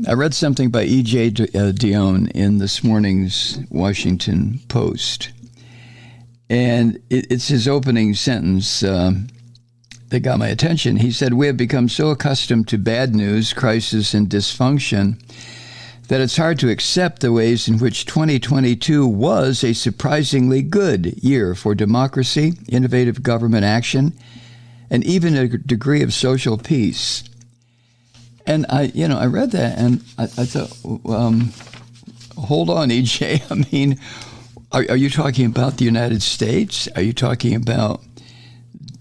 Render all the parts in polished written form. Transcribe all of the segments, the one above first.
I read something by E.J. Dionne in this morning's Washington Post. And it's his opening sentence that got my attention. He said, "We have become so accustomed to bad news, crisis, and dysfunction that it's hard to accept the ways in which 2022 was a surprisingly good year for democracy, innovative government action, and even a degree of social peace." And I read that and I thought, hold on, EJ. I mean, are you talking about the United States? Are you talking about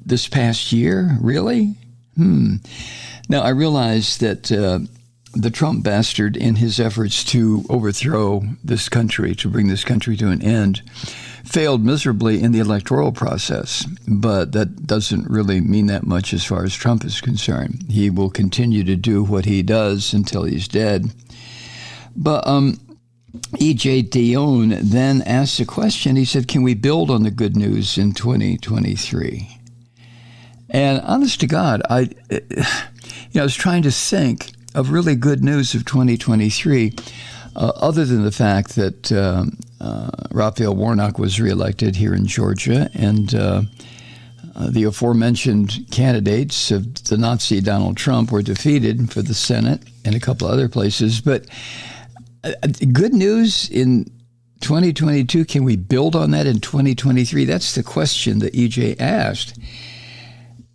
this past year? Really? Now, I realize that the Trump bastard, in his efforts to overthrow this country, to bring this country to an end, failed miserably in the electoral process. But that doesn't really mean that much as far as Trump is concerned. He will continue to do what he does until he's dead. But E.J. Dionne then asked a question. He said, can we build on the good news in 2023? And honest to God, I was trying to think of really good news of 2023, other than the fact that Raphael Warnock was reelected here in Georgia, and the aforementioned candidates of the Nazi Donald Trump were defeated for the Senate and a couple other places. But good news in 2022, can we build on that in 2023? That's the question that EJ asked.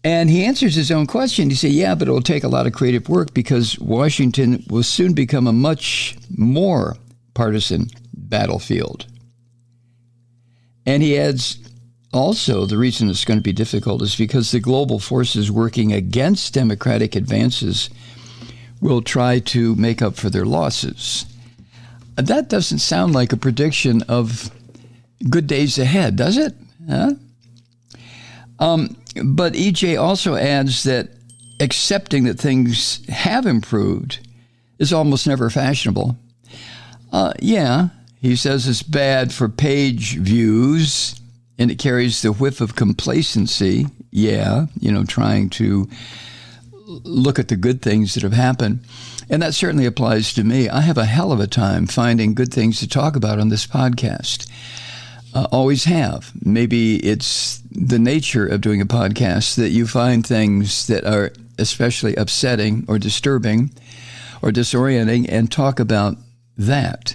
And he answers his own question. He said, yeah, but it'll take a lot of creative work because Washington will soon become a much more partisan battlefield. And he adds, also, the reason it's going to be difficult is because the global forces working against democratic advances will try to make up for their losses. That doesn't sound like a prediction of good days ahead, does it? Huh? But EJ also adds that accepting that things have improved is almost never fashionable. He says it's bad for page views and it carries the whiff of complacency. Trying to look at the good things that have happened. And that certainly applies to me. I have a hell of a time finding good things to talk about on this podcast. Always have. Maybe it's the nature of doing a podcast that you find things that are especially upsetting or disturbing or disorienting and talk about that.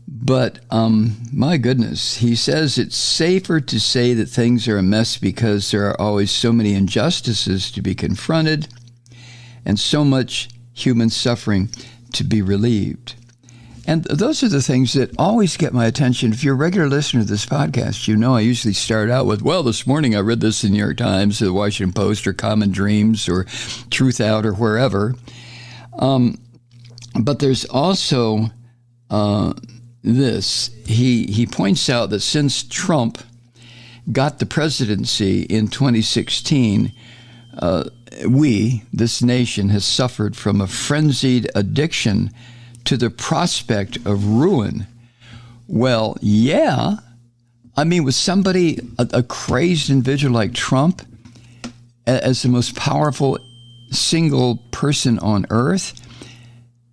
But my goodness, he says it's safer to say that things are a mess because there are always so many injustices to be confronted and so much human suffering to be relieved. And those are the things that always get my attention. If you're a regular listener to this podcast, you know I usually start out with, well, this morning I read this in the New York Times, or the Washington Post, or Common Dreams, or Truth Out, or wherever. But there's also this. He points out that since Trump got the presidency in 2016, this nation, has suffered from a frenzied addiction to the prospect of ruin. Well, yeah. I mean, with somebody, a crazed individual like Trump, as the most powerful single person on earth,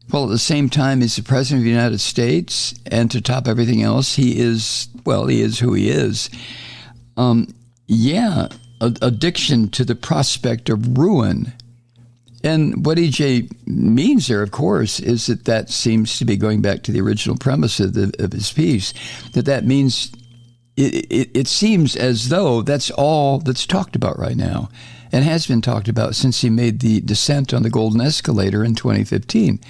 while at the same time he's the president of the United States, and to top everything else, he is who he is. Addiction to the prospect of ruin. And what EJ means there, of course, is that seems to be going back to the original premise of his piece, that means it seems as though that's all that's talked about right now and has been talked about since he made the descent on the golden escalator in 2015,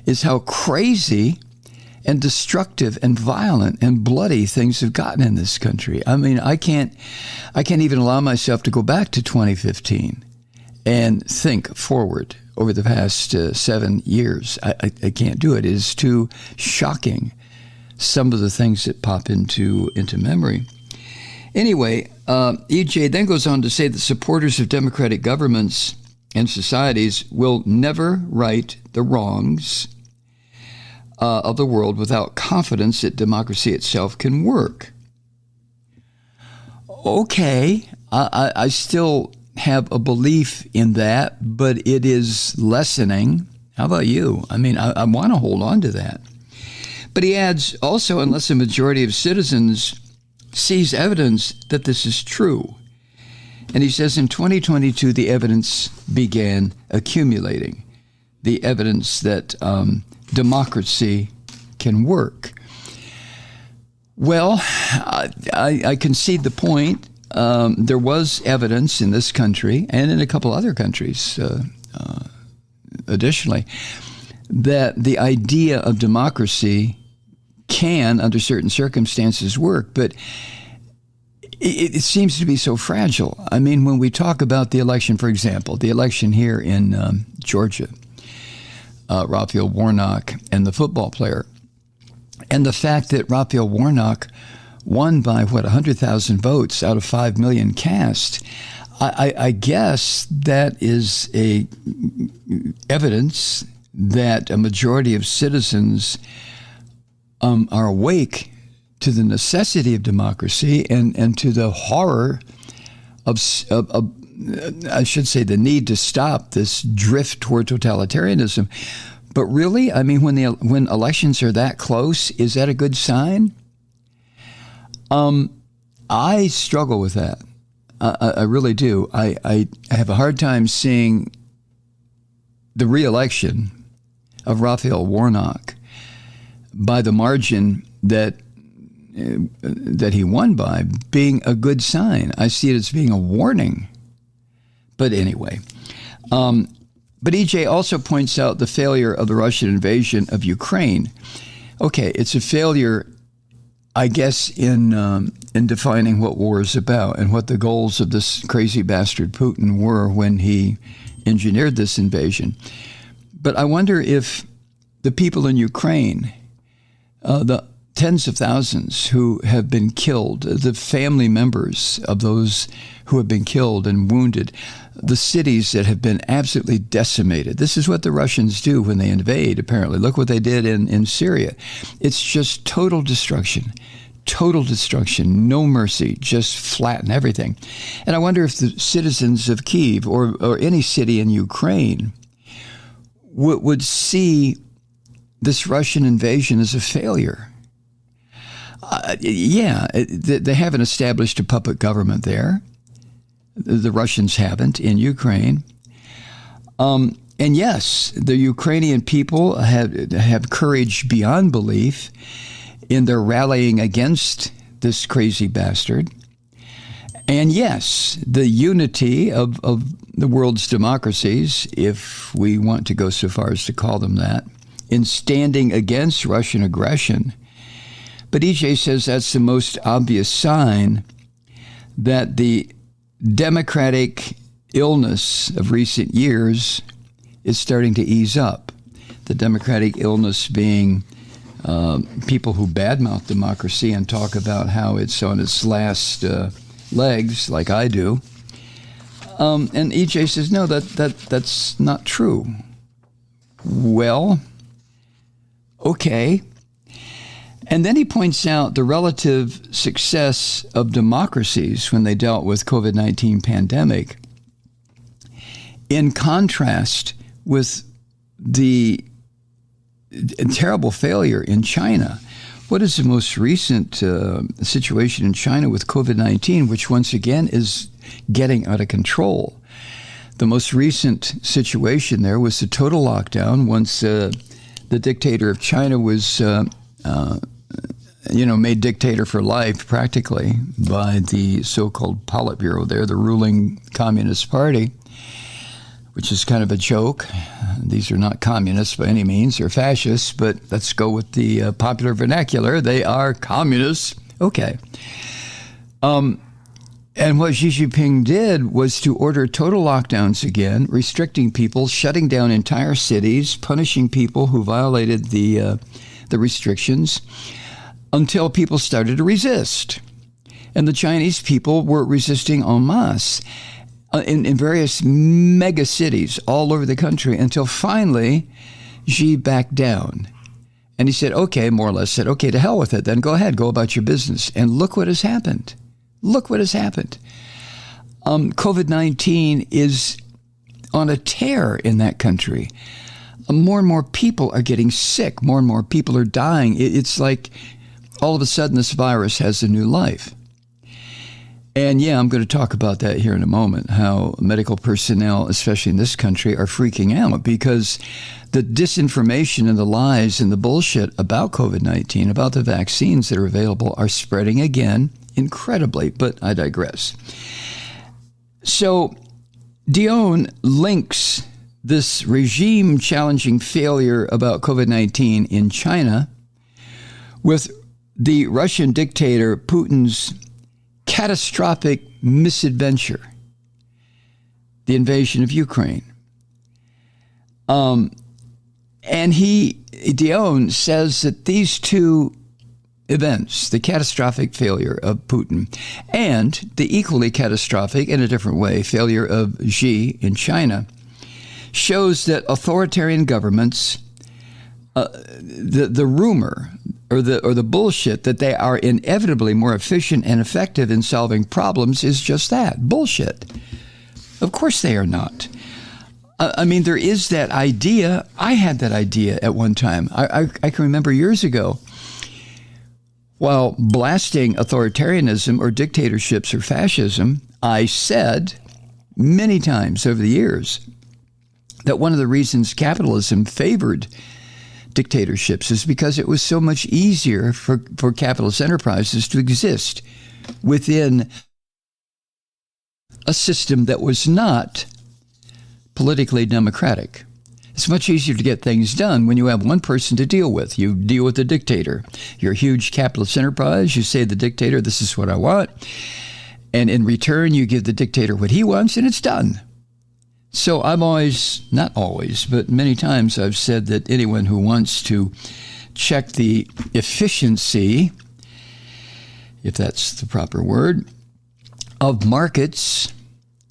is how crazy and destructive and violent and bloody things have gotten in this country. I mean, I can't even allow myself to go back to 2015 and think forward over the past 7 years. I can't do it. It is too shocking, some of the things that pop into memory. Anyway, EJ then goes on to say that supporters of democratic governments and societies will never right the wrongs of the world without confidence that democracy itself can work. Okay, I still have a belief in that, but it is lessening. How about you? I mean, I want to hold on to that. But he adds, also, unless a majority of citizens sees evidence that this is true. And he says in 2022, the evidence began accumulating. The evidence that democracy can work. Well, I concede the point. There was evidence in this country and in a couple other countries, additionally, that the idea of democracy can, under certain circumstances, work. But it seems to be so fragile. I mean, when we talk about the election, for example, the election here in Georgia, Raphael Warnock and the football player, and the fact that Raphael Warnock won by, 100,000 votes out of 5 million cast, I guess that is a evidence that a majority of citizens are awake to the necessity of democracy and to the horror of I should say, the need to stop this drift toward totalitarianism. But really, I mean, when elections are that close, is that a good sign? I struggle with that. I really do. I have a hard time seeing the re-election of Raphael Warnock by the margin that he won by being a good sign. I see it as being a warning. But anyway, but EJ also points out the failure of the Russian invasion of Ukraine. Okay, it's a failure, I guess, in defining what war is about and what the goals of this crazy bastard Putin were when he engineered this invasion. But I wonder if the people in Ukraine, the tens of thousands who have been killed, the family members of those who have been killed and wounded, the cities that have been absolutely decimated. This is what the Russians do when they invade, apparently. Look what they did in Syria. It's just total destruction, no mercy, just flatten everything. And I wonder if the citizens of Kyiv or any city in Ukraine would see this Russian invasion as a failure. They haven't established a puppet government there. The Russians haven't in Ukraine. And yes, the Ukrainian people have courage beyond belief in their rallying against this crazy bastard. And yes, the unity of the world's democracies, if we want to go so far as to call them that, in standing against Russian aggression. But EJ says that's the most obvious sign that the democratic illness of recent years is starting to ease up. The democratic illness being people who badmouth democracy and talk about how it's on its last legs, like I do. And EJ says, no, that's not true. Well, okay. And then he points out the relative success of democracies when they dealt with COVID-19 pandemic in contrast with the terrible failure in China. What is the most recent situation in China with COVID-19, which once again is getting out of control? The most recent situation there was the total lockdown once the dictator of China was made dictator for life practically by the so-called Politburo there, the ruling Communist Party, which is kind of a joke. These are not communists by any means. They're fascists, but let's go with the popular vernacular. They are communists. Okay. And what Xi Jinping did was to order total lockdowns again, restricting people, shutting down entire cities, punishing people who violated the restrictions until people started to resist. And the Chinese people were resisting en masse in various mega cities all over the country until finally Xi backed down. And he said, okay, more or less said, okay, to hell with it, then go ahead, go about your business. And look what has happened. Look what has happened. COVID-19 is on a tear in that country. more and more people are getting sick. More and more people are dying. It's like all of a sudden this virus has a new life. And yeah, I'm going to talk about that here in a moment, how medical personnel, especially in this country, are freaking out because the disinformation and the lies and the bullshit about COVID-19, about the vaccines that are available, are spreading again incredibly. But I digress. So Dion links this regime-challenging failure about COVID-19 in China with the Russian dictator Putin's catastrophic misadventure, the invasion of Ukraine. And Dion says that these two events, the catastrophic failure of Putin and the equally catastrophic, in a different way, failure of Xi in China, shows that authoritarian governments, the rumor or the bullshit that they are inevitably more efficient and effective in solving problems is just that, bullshit. Of course they are not. I mean, there is that idea. I had that idea at one time. I can remember years ago, while blasting authoritarianism or dictatorships or fascism, I said many times over the years that one of the reasons capitalism favored dictatorships is because it was so much easier for capitalist enterprises to exist within a system that was not politically democratic. It's much easier to get things done when you have one person to deal with. You deal with the dictator. You're a huge capitalist enterprise. You say to the dictator, this is what I want. And in return, you give the dictator what he wants, and it's done. So I'm always, not always, but many times I've said that anyone who wants to check the efficiency, if that's the proper word, of markets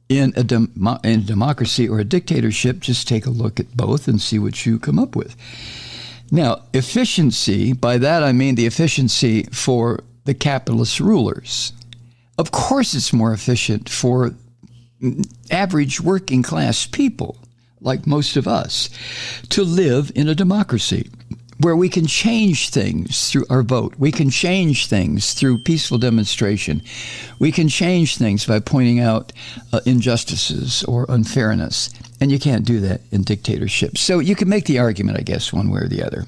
in a democracy or a dictatorship, just take a look at both and see what you come up with. Now, efficiency, by that I mean the efficiency for the capitalist rulers. Of course it's more efficient for average working class people, like most of us, to live in a democracy where we can change things through our vote. We can change things through peaceful demonstration. We can change things by pointing out injustices or unfairness. And you can't do that in dictatorships. So you can make the argument, I guess, one way or the other.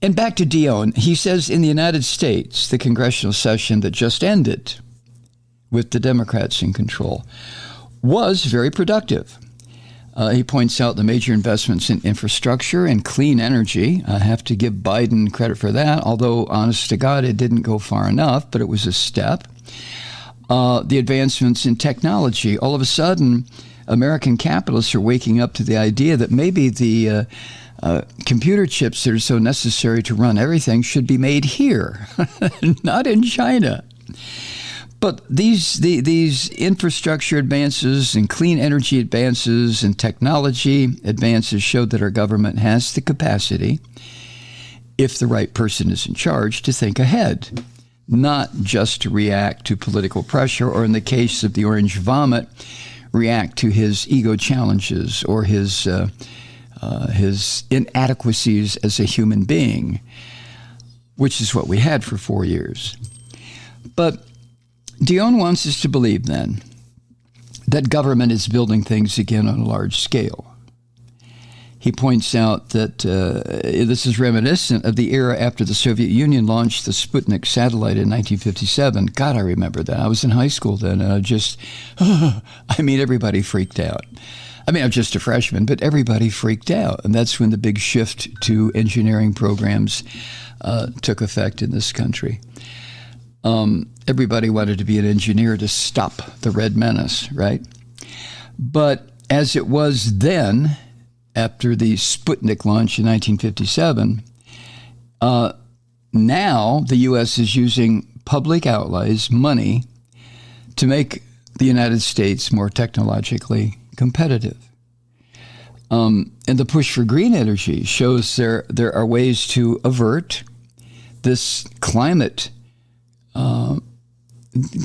And back to Dion, he says in the United States, the congressional session that just ended with the Democrats in control was very productive. He points out the major investments in infrastructure and clean energy. I have to give Biden credit for that, although, honest to God, it didn't go far enough, but it was a step. The advancements in technology. All of a sudden, American capitalists are waking up to the idea that maybe the computer chips that are so necessary to run everything should be made here, not in China. But these infrastructure advances and clean energy advances and technology advances showed that our government has the capacity, if the right person is in charge, to think ahead, not just to react to political pressure, or in the case of the orange vomit, react to his ego challenges or his inadequacies as a human being, which is what we had for 4 years. But Dion wants us to believe, then, that government is building things again on a large scale. He points out that this is reminiscent of the era after the Soviet Union launched the Sputnik satellite in 1957. God, I remember that. I was in high school then, and everybody freaked out. I'm just a freshman, but everybody freaked out. And that's when the big shift to engineering programs took effect in this country. Everybody wanted to be an engineer to stop the Red Menace, right? But as it was then, after the Sputnik launch in 1957, now the U.S. is using public outlays, money, to make the United States more technologically competitive. And the push for green energy shows there are ways to avert this climate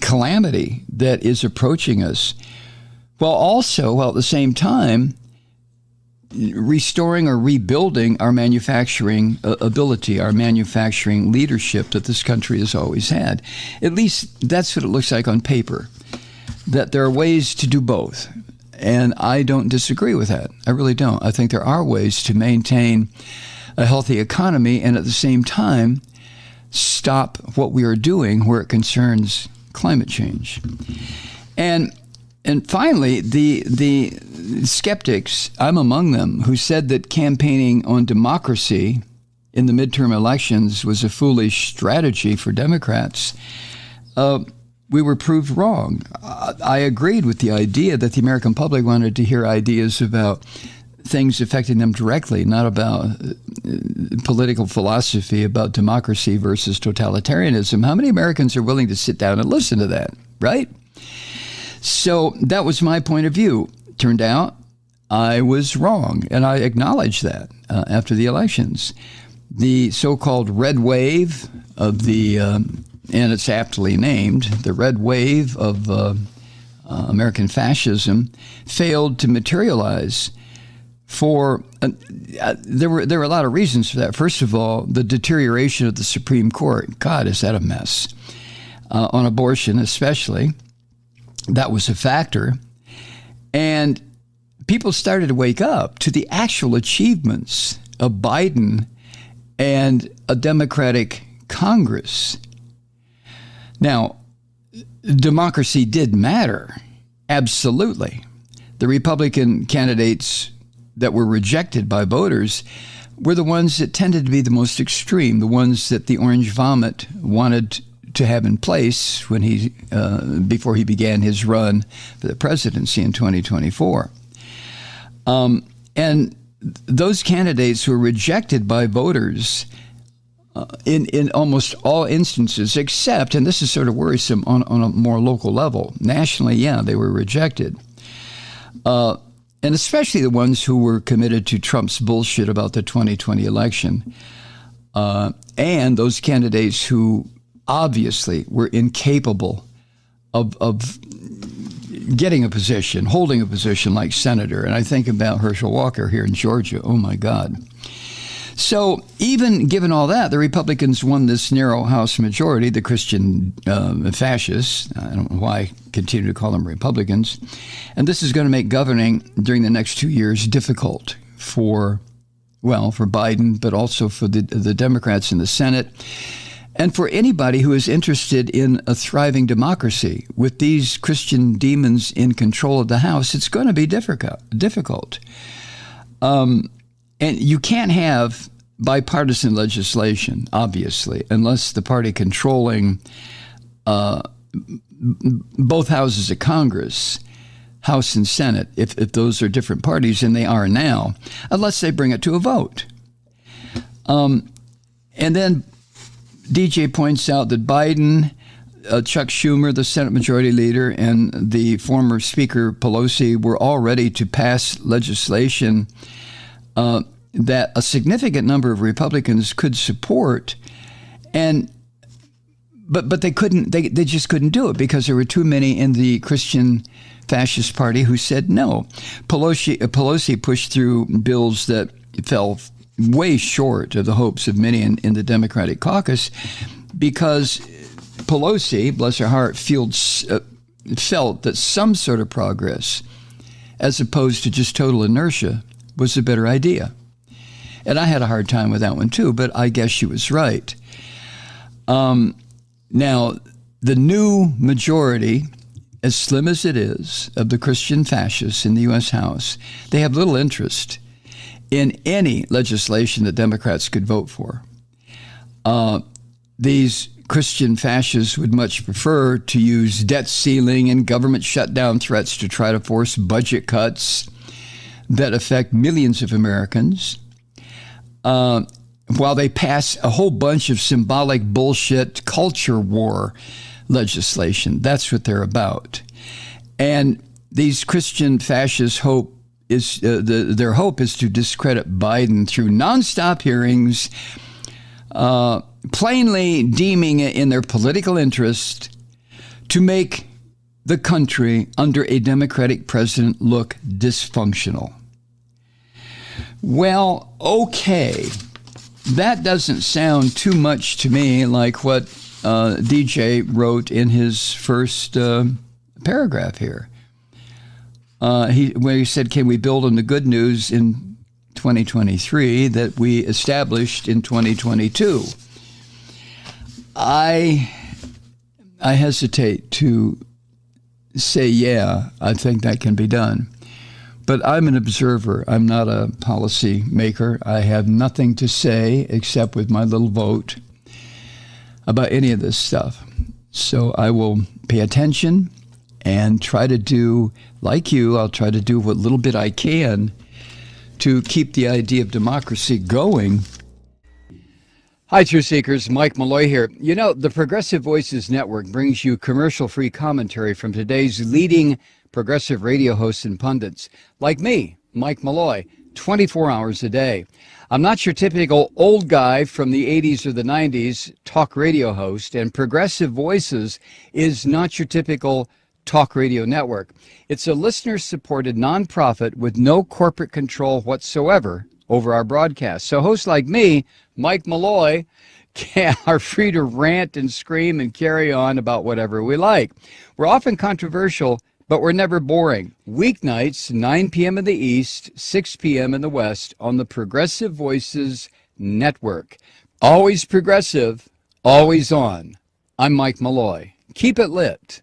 calamity that is approaching us, while at the same time restoring or rebuilding our manufacturing ability, our manufacturing leadership that this country has always had. At least that's what it looks like on paper, that there are ways to do both. And I don't disagree with that. I really don't. I think there are ways to maintain a healthy economy and at the same time stop what we are doing where it concerns climate change. And finally, the skeptics, I'm among them, who said that campaigning on democracy in the midterm elections was a foolish strategy for Democrats, we were proved wrong. I agreed with the idea that the American public wanted to hear ideas about things affecting them directly, not about political philosophy about democracy versus totalitarianism. How many Americans are willing to sit down and listen to that, right? So that was my point of view. Turned out I was wrong, and I acknowledge that after the elections. The so-called red wave of the, and it's aptly named, the red wave of American fascism failed to materialize for, there were a lot of reasons for that. First of all, the deterioration of the Supreme Court. God, is that a mess? On abortion especially. That was a factor. And people started to wake up to the actual achievements of Biden and a Democratic Congress. Now, democracy did matter. Absolutely. The Republican candidates that were rejected by voters were the ones that tended to be the most extreme, the ones that the Orange Vomit wanted to have in place when he before he began his run for the presidency in 2024. And those candidates were rejected by voters in almost all instances, except, and this is sort of worrisome on a more local level. Nationally, yeah, they were rejected. And especially the ones who were committed to Trump's bullshit about the 2020 election. And those candidates who obviously were incapable of getting a position, holding a position like senator. And I think about Herschel Walker here in Georgia. Oh, my God. So even given all that, the Republicans won this narrow House majority, the Christian fascists. I don't know why I continue to call them Republicans. And this is going to make governing during the next 2 years difficult for Biden, but also for the Democrats in the Senate. And for anybody who is interested in a thriving democracy, with these Christian demons in control of the House, it's going to be difficult. And you can't have bipartisan legislation, obviously, unless the party controlling both houses of Congress, House and Senate, if those are different parties, and they are now, unless they bring it to a vote. And then DJ points out that Biden, Chuck Schumer, the Senate Majority Leader, and the former Speaker Pelosi were all ready to pass legislation that a significant number of Republicans could support, but they couldn't. They just couldn't do it because there were too many in the Christian Fascist Party who said no. Pelosi pushed through bills that fell way short of the hopes of many in the Democratic caucus, because Pelosi, bless her heart, felt that some sort of progress, as opposed to just total inertia, was a better idea. And I had a hard time with that one too, but I guess she was right. Now, the new majority, as slim as it is, of the Christian fascists in the U.S. House, they have little interest in any legislation that Democrats could vote for. These Christian fascists would much prefer to use debt ceiling and government shutdown threats to try to force budget cuts that affect millions of Americans, while they pass a whole bunch of symbolic bullshit culture war legislation. That's what they're about. And these Christian fascists hope is their hope is to discredit Biden through nonstop hearings, plainly deeming it in their political interest to make the country under a Democratic president look dysfunctional. Well, okay. That doesn't sound too much to me like what DJ wrote in his first paragraph here. Where he said, can we build on the good news in 2023 that we established in 2022? I hesitate to say, yeah, I think that can be done. But I'm an observer. I'm not a policy maker. I have nothing to say except with my little vote about any of this stuff. So I will pay attention and try to do, like you, I'll try to do what little bit I can to keep the idea of democracy going. Hi, Truth Seekers. Mike Malloy here. You know, the Progressive Voices Network brings you commercial-free commentary from today's leading progressive radio hosts and pundits, like me, Mike Malloy, 24 hours a day. I'm not your typical old guy from the 80s or the 90s talk radio host, and Progressive Voices is not your typical talk radio network. It's a listener-supported nonprofit with no corporate control whatsoever over our broadcast. So hosts like me, Mike Malloy, are free to rant and scream and carry on about whatever we like. We're often controversial, but we're never boring. Weeknights, 9 p.m. in the East, 6 p.m. in the West on the Progressive Voices Network. Always progressive, always on. I'm Mike Malloy. Keep it lit.